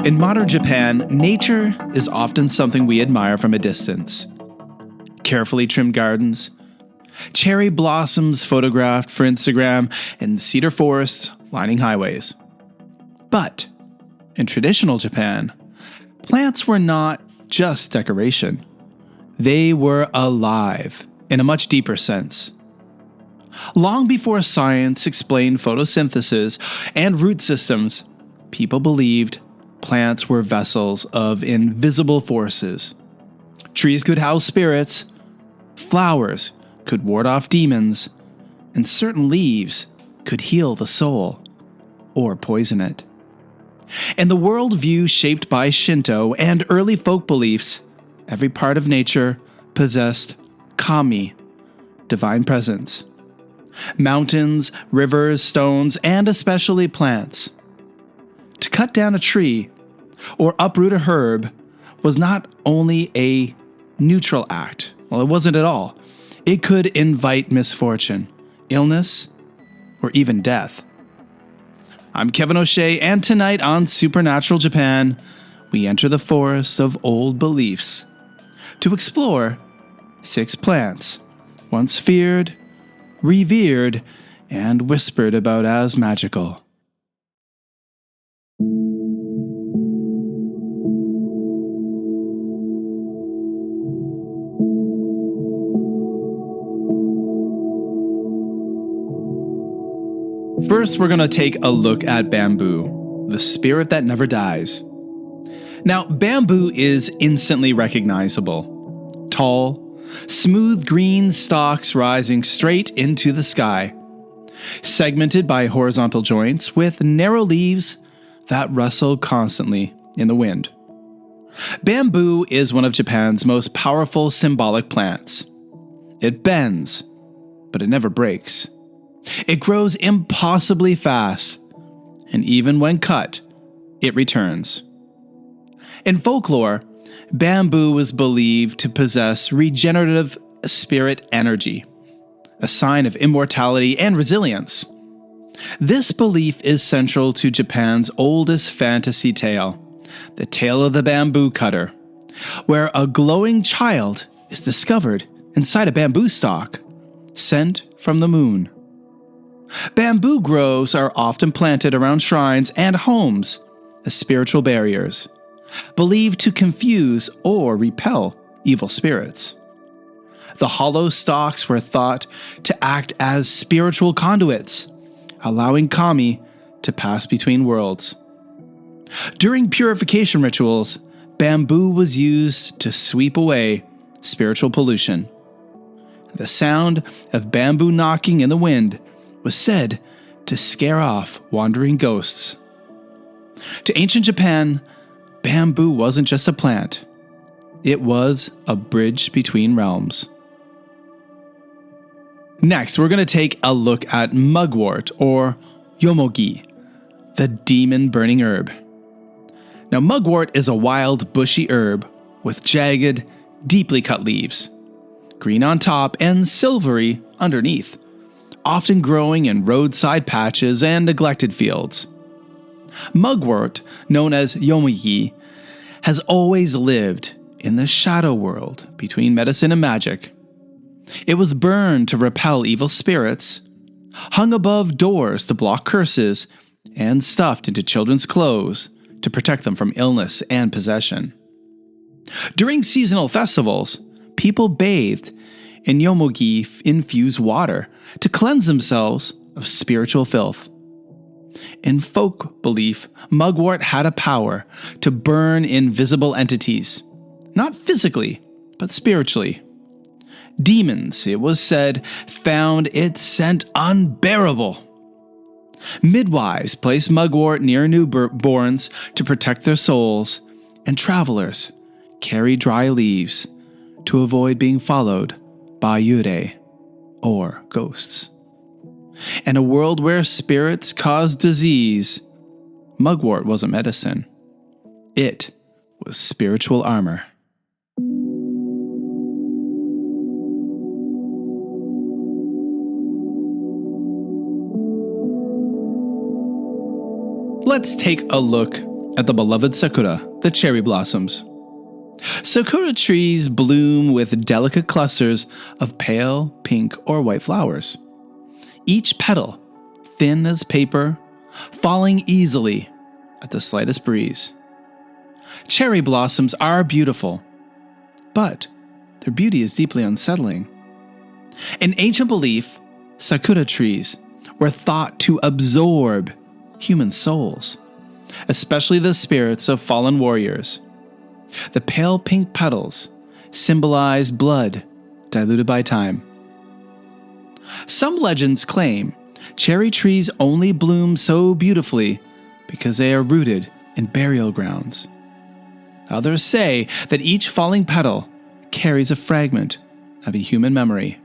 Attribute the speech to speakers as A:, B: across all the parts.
A: In modern Japan, nature is often something we admire from a distance. Carefully trimmed gardens, cherry blossoms photographed for Instagram, and cedar forests lining highways. But in traditional Japan, plants were not just decoration. They were alive in a much deeper sense. Long before science explained photosynthesis and root systems, people believed plants were vessels of invisible forces. Trees could house spirits, flowers could ward off demons, and certain leaves could heal the soul or poison it. In the worldview shaped by Shinto and early folk beliefs, every part of nature possessed kami, divine presence. Mountains, rivers, stones, and especially plants. To cut down a tree or uproot a herb was not only a neutral act. Well, it wasn't at all. It could invite misfortune, illness, or even death. I'm Kevin O'Shea, and tonight on Supernatural Japan, we enter the forest of old beliefs to explore 6 plants, once feared, revered, and whispered about as magical. First, we're going to take a look at bamboo, the spirit that never dies. Now, bamboo is instantly recognizable. Tall, smooth green stalks rising straight into the sky, segmented by horizontal joints with narrow leaves that rustle constantly in the wind. Bamboo is one of Japan's most powerful symbolic plants. It bends, but it never breaks. It grows impossibly fast, and even when cut, it returns. In folklore, bamboo was believed to possess regenerative spirit energy, a sign of immortality and resilience. This belief is central to Japan's oldest fantasy tale, the tale of the bamboo cutter, where a glowing child is discovered inside a bamboo stalk, sent from the moon. Bamboo groves are often planted around shrines and homes as spiritual barriers, believed to confuse or repel evil spirits. The hollow stalks were thought to act as spiritual conduits, allowing kami to pass between worlds. During purification rituals, bamboo was used to sweep away spiritual pollution. The sound of bamboo knocking in the wind was said to scare off wandering ghosts. To ancient Japan, bamboo wasn't just a plant. It was a bridge between realms. Next, we're going to take a look at mugwort, or yomogi, the demon-burning herb. Now, mugwort is a wild, bushy herb with jagged, deeply cut leaves, green on top and silvery underneath, often growing in roadside patches and neglected fields. Mugwort, known as yomogi, has always lived in the shadow world between medicine and magic. It was burned to repel evil spirits, hung above doors to block curses, and stuffed into children's clothes to protect them from illness and possession. During seasonal festivals, people bathed in yomogi-infused water to cleanse themselves of spiritual filth. In folk belief, mugwort had a power to burn invisible entities, not physically, but spiritually. Demons, it was said, found its scent unbearable. Midwives placed mugwort near newborns to protect their souls, and travelers carried dry leaves to avoid being followed by yurei, or ghosts. In a world where spirits caused disease, mugwort wasn't medicine. It was spiritual armor. Let's take a look at the beloved sakura, the cherry blossoms. Sakura trees bloom with delicate clusters of pale pink or white flowers, each petal thin as paper, falling easily at the slightest breeze. Cherry blossoms are beautiful, but their beauty is deeply unsettling. In ancient belief, sakura trees were thought to absorb human souls, especially the spirits of fallen warriors. The pale pink petals symbolized blood diluted by time. Some legends claim cherry trees only bloom so beautifully because they are rooted in burial grounds. Others say that each falling petal carries a fragment of a human memory.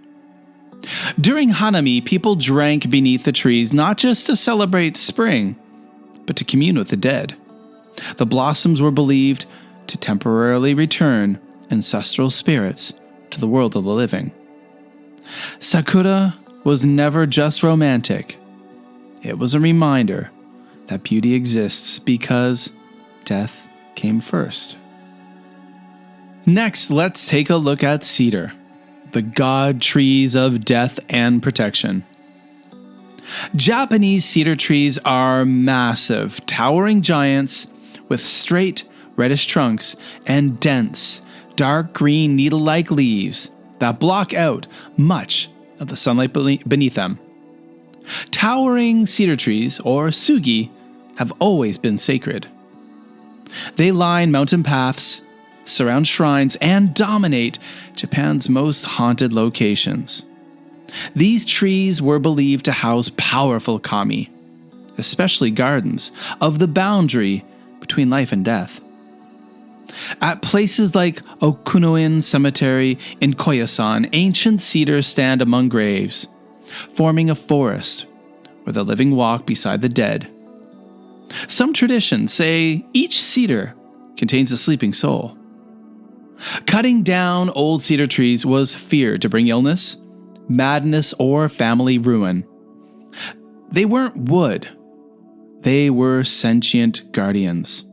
A: During Hanami, people drank beneath the trees not just to celebrate spring, but to commune with the dead. The blossoms were believed to temporarily return ancestral spirits to the world of the living. Sakura was never just romantic. It was a reminder that beauty exists because death came first. Next, let's take a look at cedar, the god trees of death and protection. Japanese cedar trees are massive, towering giants with straight, reddish trunks and dense, dark green needle-like leaves that block out much of the sunlight beneath them. Towering cedar trees, or sugi, have always been sacred. They line mountain paths, surround shrines, and dominate Japan's most haunted locations. These trees were believed to house powerful kami, especially gardens, of the boundary between life and death. At places like Okunoin Cemetery in Koyasan, ancient cedars stand among graves, forming a forest where the living walk beside the dead. Some traditions say each cedar contains a sleeping soul. Cutting down old cedar trees was feared to bring illness, madness, or family ruin. They weren't wood. They were sentient guardians.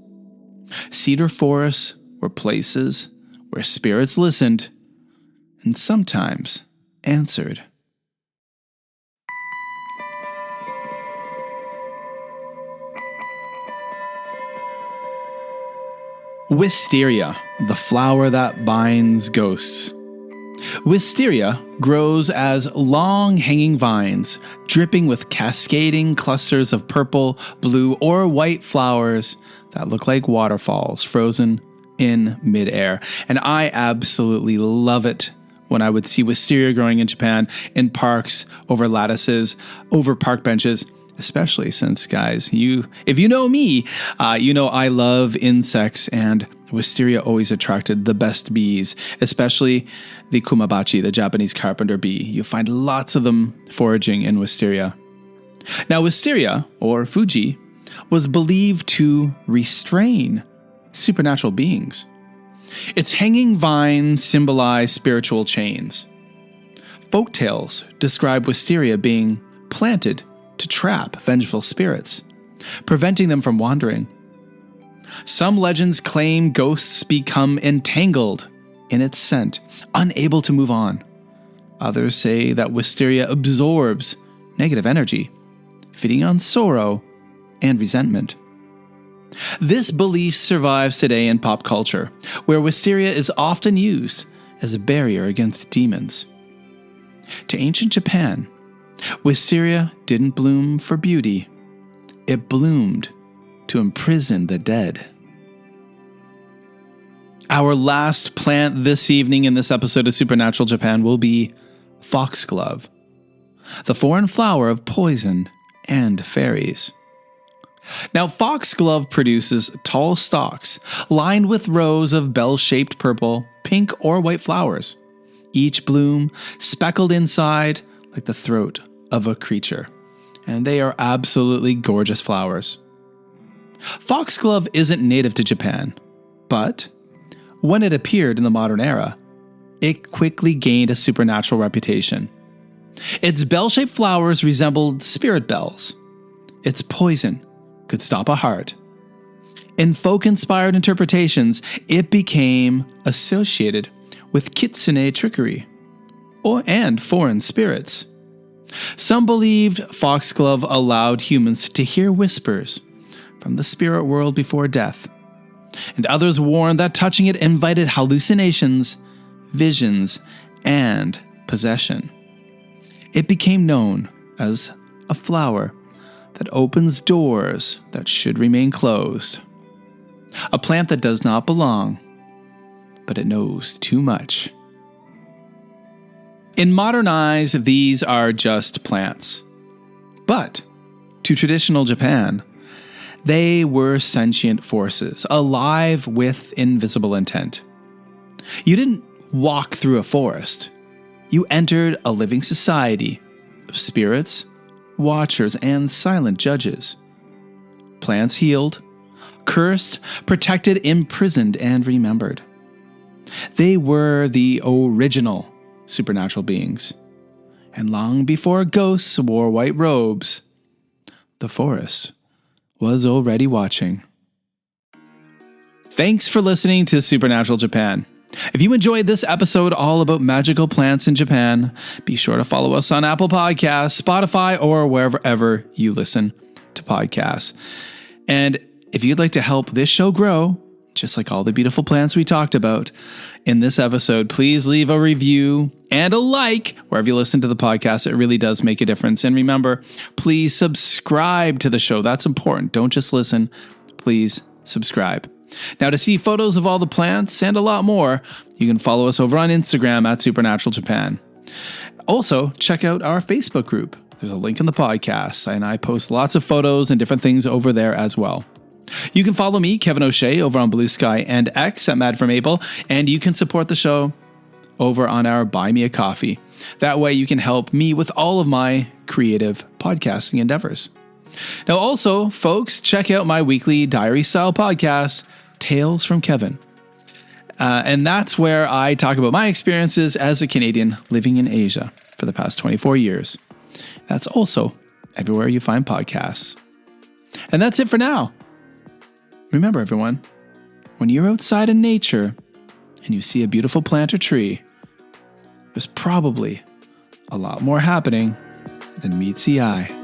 A: Cedar forests were places where spirits listened and sometimes answered. Wisteria, the flower that binds ghosts. Wisteria grows as long hanging vines, dripping with cascading clusters of purple, blue, or white flowers that look like waterfalls frozen in midair. And I absolutely love it when I would see wisteria growing in Japan in parks, over lattices, over park benches, especially since, guys, if you know me, you know I love insects, and wisteria always attracted the best bees, especially the kumabachi, the Japanese carpenter bee. You find lots of them foraging in wisteria. Now, wisteria, or Fuji, was believed to restrain supernatural beings. Its hanging vines symbolize spiritual chains. Folktales describe wisteria being planted to trap vengeful spirits, preventing them from wandering. Some legends claim ghosts become entangled in its scent, unable to move on. Others say that wisteria absorbs negative energy, feeding on sorrow and resentment. This belief survives today in pop culture, where wisteria is often used as a barrier against demons. To ancient Japan, wisteria didn't bloom for beauty. It bloomed to imprison the dead. Our last plant this evening in this episode of Supernatural Japan will be foxglove, the foreign flower of poison and fairies. Now, foxglove produces tall stalks lined with rows of bell-shaped purple, pink, or white flowers, each bloom speckled inside like the throat of a creature. And they are absolutely gorgeous flowers. Foxglove isn't native to Japan, but when it appeared in the modern era, it quickly gained a supernatural reputation. Its bell-shaped flowers resembled spirit bells. Its poison could stop a heart. In folk-inspired interpretations, it became associated with kitsune trickery and foreign spirits. Some believed foxglove allowed humans to hear whispers from the spirit world before death, and others warned that touching it invited hallucinations, visions, and possession. It became known as a flower that opens doors that should remain closed. A plant that does not belong, but it knows too much. In modern eyes, these are just plants. But to traditional Japan, they were sentient forces, alive with invisible intent. You didn't walk through a forest. You entered a living society of spirits, watchers, and silent judges. Plants healed, cursed, protected, imprisoned, and remembered. They were the original supernatural beings. And long before ghosts wore white robes, the forest was already watching. Thanks for listening to Supernatural Japan. If you enjoyed this episode all about magical plants in Japan, be sure to follow us on Apple Podcasts, Spotify, or wherever you listen to podcasts. And if you'd like to help this show grow, just like all the beautiful plants we talked about in this episode, please leave a review and a like wherever you listen to the podcast. It really does make a difference. And remember, please subscribe to the show. That's important. Don't just listen. Please subscribe. Now, to see photos of all the plants and a lot more, you can follow us over on Instagram at Supernatural Japan. Also, check out our Facebook group. There's a link in the podcast, and I post lots of photos and different things over there as well. You can follow me, Kevin O'Shea, over on Blue Sky and X at Mad for Maple, and you can support the show over on our Buy Me a Coffee. That way you can help me with all of my creative podcasting endeavors. Now also, folks, check out my weekly diary-style podcast, Tales from Kevin. And that's where I talk about my experiences as a Canadian living in Asia for the past 24 years. That's also everywhere you find podcasts. And that's it for now. Remember, everyone, when you're outside in nature and you see a beautiful plant or tree, there's probably a lot more happening than meets the eye.